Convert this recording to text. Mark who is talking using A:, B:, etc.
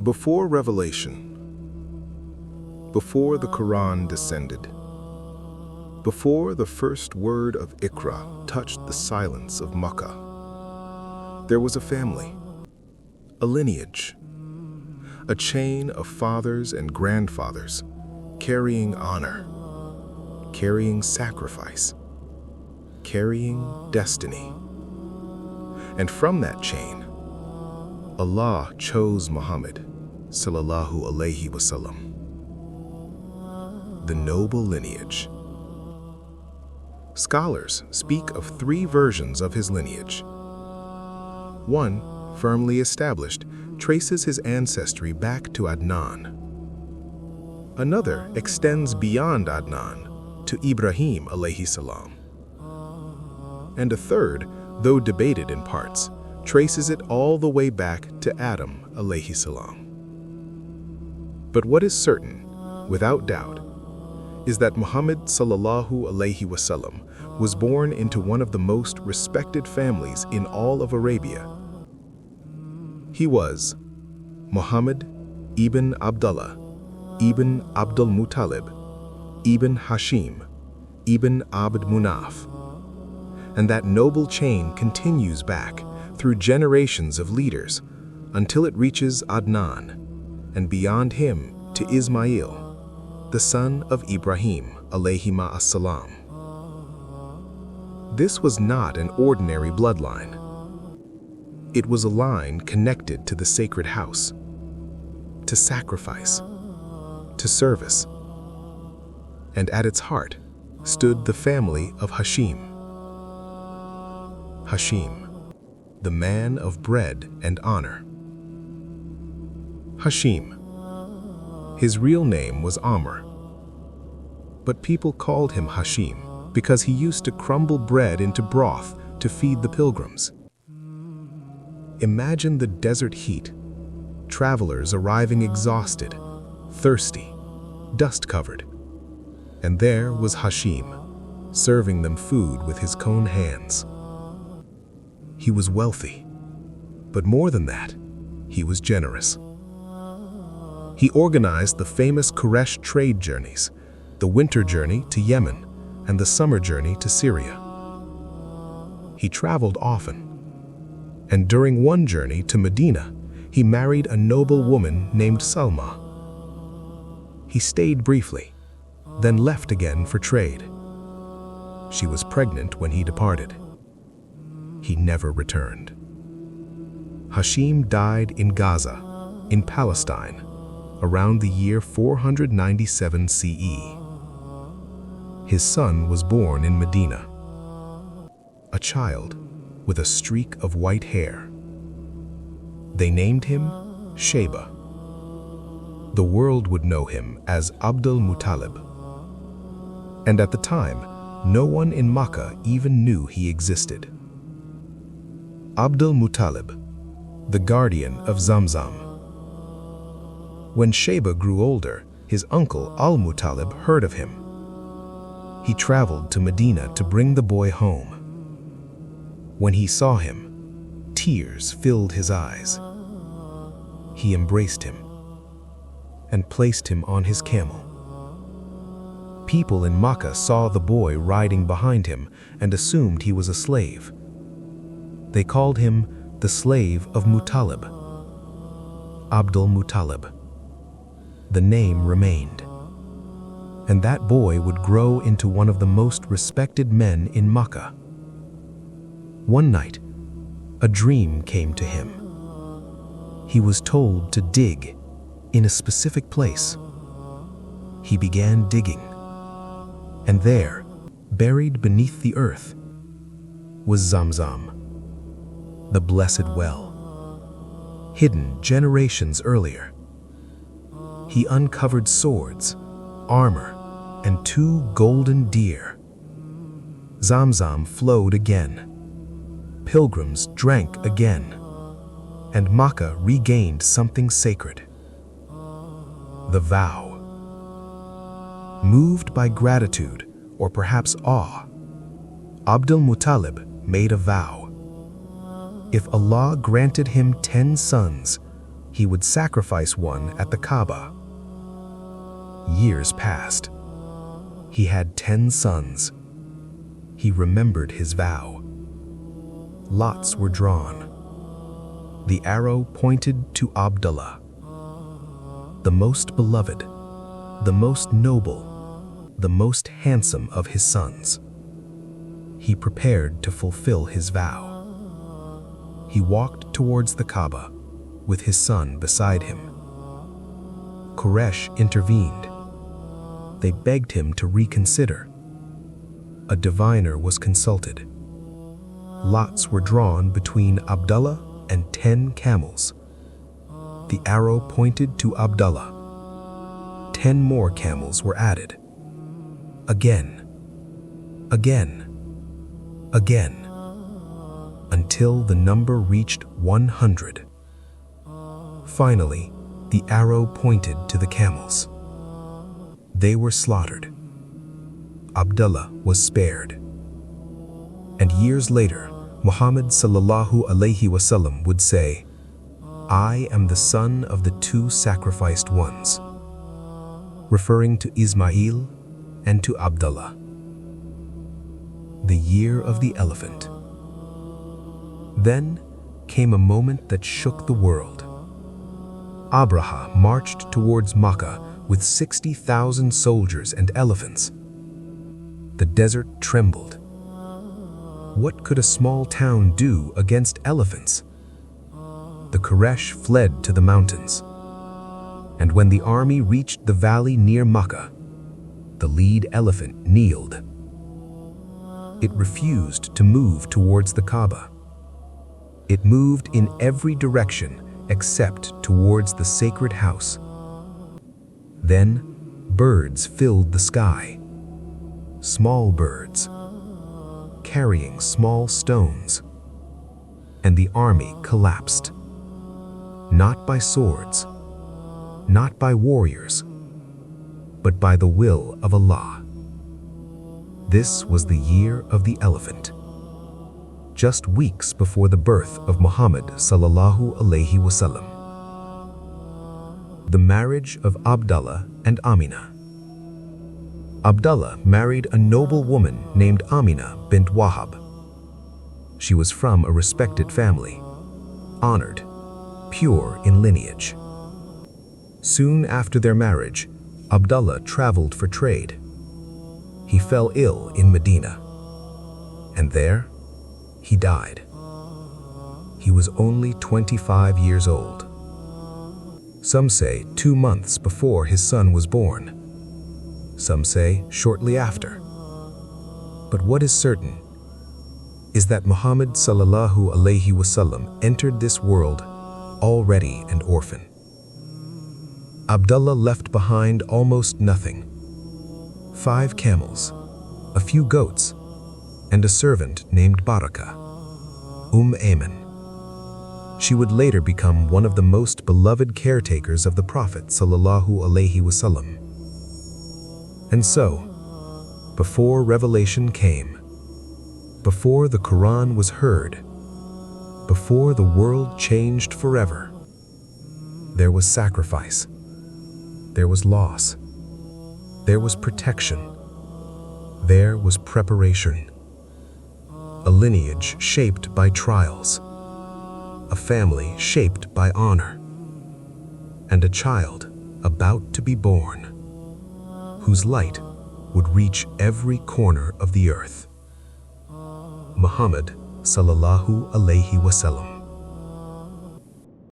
A: Before revelation, before the Quran descended, before the first word of Iqra touched the silence of Makkah, there was a family, a lineage, a chain of fathers and grandfathers carrying honor, carrying sacrifice, carrying destiny. And from that chain, Allah chose Muhammad sallallahu alaihi wasallam, the noble lineage. Scholars speak of three versions of his lineage. One, firmly established, traces his ancestry back to Adnan. Another extends beyond Adnan to Ibrahim alayhi salam. And a third, though debated in parts, traces it all the way back to Adam alayhi salam. But what is certain, without doubt, is that Muhammad sallallahu alaihi wasallam was born into one of the most respected families in all of Arabia. He was Muhammad ibn Abdullah, ibn Abdul Muttalib, ibn Hashim, ibn Abd Munaf. And that noble chain continues back through generations of leaders until it reaches Adnan, and beyond him to Ismail, the son of Ibrahim alayhima as-salam. This was not an ordinary bloodline. It was a line connected to the sacred house, to sacrifice, to service. And at its heart stood the family of Hashim. Hashim, the man of bread and honor. Hashim. His real name was Amr, but people called him Hashim because he used to crumble bread into broth to feed the pilgrims. Imagine the desert heat, travelers arriving exhausted, thirsty, dust-covered. And there was Hashim, serving them food with his own hands. He was wealthy, but more than that, he was generous. He organized the famous Quraysh trade journeys, the winter journey to Yemen and the summer journey to Syria. He traveled often, and during one journey to Medina, he married a noble woman named Salma. He stayed briefly, then left again for trade. She was pregnant when he departed. He never returned. Hashim died in Gaza, in Palestine, around the year 497 CE. His son was born in Medina, a child with a streak of white hair. They named him Sheba. The world would know him as Abdul Muttalib. And at the time, no one in Makkah even knew he existed. Abdul Muttalib, the guardian of Zamzam. When Sheba grew older, his uncle Al-Muttalib heard of him. He traveled to Medina to bring the boy home. When he saw him, tears filled his eyes. He embraced him and placed him on his camel. People in Makkah saw the boy riding behind him and assumed he was a slave. They called him the slave of Muttalib, Abdul Muttalib. The name remained, and that boy would grow into one of the most respected men in Makkah. One night, a dream came to him. He was told to dig in a specific place. He began digging, and there, buried beneath the earth, was Zamzam, the blessed well, hidden generations earlier. He uncovered swords, armor, and 2 golden deer. Zamzam flowed again. Pilgrims drank again, and Makkah regained something sacred. The vow. Moved by gratitude, or perhaps awe, Abdul Muttalib made a vow. If Allah granted him 10 sons, he would sacrifice one at the Kaaba. Years passed. He had 10 sons. He remembered his vow. Lots were drawn. The arrow pointed to Abdullah, the most beloved, the most noble, the most handsome of his sons. He prepared to fulfill his vow. He walked towards the Kaaba with his son beside him. Quraysh intervened. They begged him to reconsider. A diviner was consulted. Lots were drawn between Abdullah and 10 camels. The arrow pointed to Abdullah. 10 more camels were added. Again, again, again, until the number reached 100. Finally, the arrow pointed to the camels. They were slaughtered. Abdullah was spared. And years later, Muhammad sallallahu alaihi wasallam would say, "I am the son of the 2 sacrificed ones," referring to Ismail and to Abdullah. The year of the elephant. Then came a moment that shook the world. Abraha marched towards Makkah with 60,000 soldiers and elephants. The desert trembled. What could a small town do against elephants? The Quraysh fled to the mountains. And when the army reached the valley near Makkah, the lead elephant kneeled. It refused to move towards the Kaaba. It moved in every direction except towards the sacred house. Then birds filled the sky. Small birds, carrying small stones. And the army collapsed. Not by swords, not by warriors, but by the will of Allah. This was the year of the elephant, just weeks before the birth of Muhammad sallallahu alaihi wasallam. The marriage of Abdullah and Amina. Abdullah married a noble woman named Amina bint Wahab. She was from a respected family, honored, pure in lineage. Soon after their marriage, Abdullah traveled for trade. He fell ill in Medina, and there he died. He was only 25 years old. Some say 2 months before his son was born. Some say shortly after. But what is certain is that Muhammad sallallahu alaihi wasallam entered this world already an orphan. Abdullah left behind almost nothing. 5 camels, a few goats, and a servant named Barakah, Ayman. She would later become one of the most beloved caretakers of the Prophet sallallahu alaihi wasallam. And so, before revelation came, before the Quran was heard, before the world changed forever, there was sacrifice, there was loss, there was protection, there was preparation. A lineage shaped by trials, a family shaped by honor, and a child about to be born, whose light would reach every corner of the earth. Muhammad sallallahu alaihi wasallam.